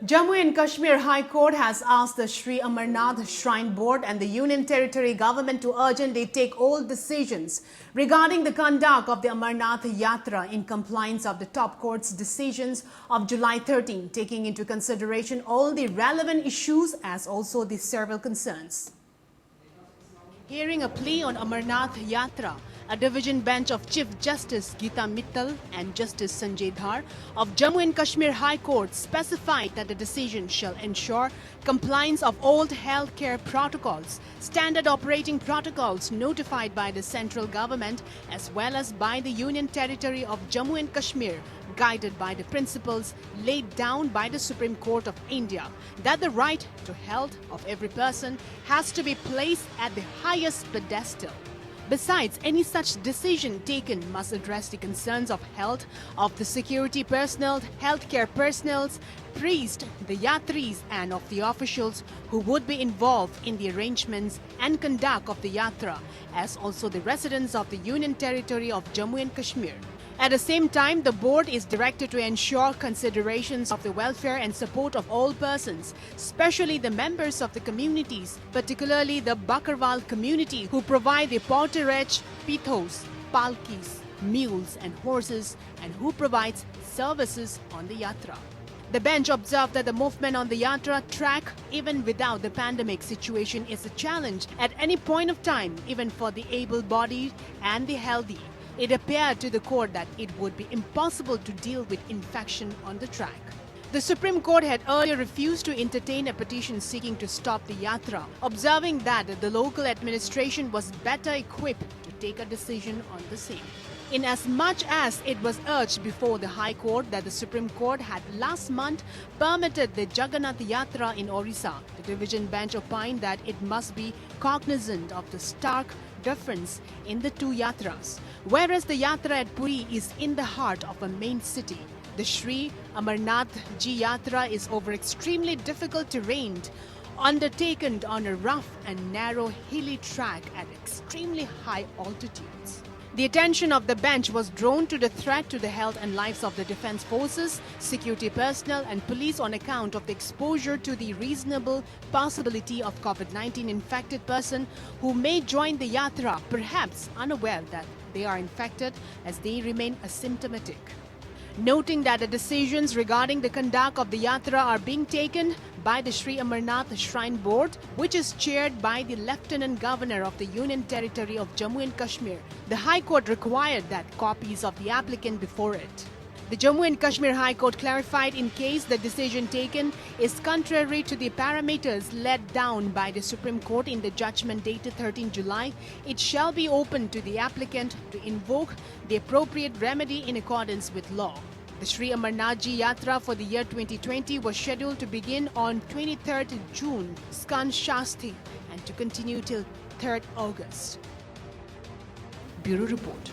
Jammu and Kashmir High Court has asked the Sri Amarnath Shrine Board and the Union Territory government to urgently take all decisions regarding the conduct of the Amarnath Yatra in compliance of the top court's decisions of July 13, taking into consideration all the relevant issues as also the several concerns. Hearing a plea on Amarnath Yatra, a division bench of Chief Justice Geeta Mittal and Justice Sanjay Dhar of Jammu and Kashmir High Court specified that the decision shall ensure compliance of all healthcare protocols, standard operating protocols notified by the central government as well as by the Union Territory of Jammu and Kashmir, guided by the principles laid down by the Supreme Court of India, that the right to health of every person has to be placed at the highest pedestal. Besides, any such decision taken must address the concerns of health of the security personnel, healthcare personnel, priests, the yatris and of the officials who would be involved in the arrangements and conduct of the yatra, as also the residents of the Union Territory of Jammu and Kashmir. At the same time, the board is directed to ensure considerations of the welfare and support of all persons, especially the members of the communities, particularly the Bakarwal community, who provide the porterage, pithos, palkis, mules and horses, and who provides services on the yatra. The bench observed that the movement on the yatra track, even without the pandemic situation, is a challenge at any point of time, even for the able-bodied and the healthy. It appeared to the court that it would be impossible to deal with infection on the track. The Supreme Court had earlier refused to entertain a petition seeking to stop the yatra, observing that the local administration was better equipped to take a decision on the same. Inasmuch as it was urged before the High Court that the Supreme Court had last month permitted the Jagannath Yatra in Orissa, the division bench opined that it must be cognizant of the stark difference in the two yatras. Whereas the yatra at Puri is in the heart of a main city, the Sri Amarnath Ji Yatra is over extremely difficult terrain, undertaken on a rough and narrow hilly track at extremely high altitudes. The attention of the bench was drawn to the threat to the health and lives of the defense forces, security personnel and police on account of the exposure to the reasonable possibility of COVID-19 infected person who may join the yatra, perhaps unaware that they are infected as they remain asymptomatic. Noting that the decisions regarding the conduct of the yatra are being taken by the Sri Amarnath Shrine Board, which is chaired by the Lieutenant Governor of the Union Territory of Jammu and Kashmir, the High Court required that copies of the applicant before it. The Jammu and Kashmir High Court clarified in case the decision taken is contrary to the parameters laid down by the Supreme Court in the judgment dated 13 July, it shall be open to the applicant to invoke the appropriate remedy in accordance with law. The Sri Amarnath Ji Yatra for the year 2020 was scheduled to begin on 23rd June, Skand Shashti, and to continue till 3rd August. Bureau Report.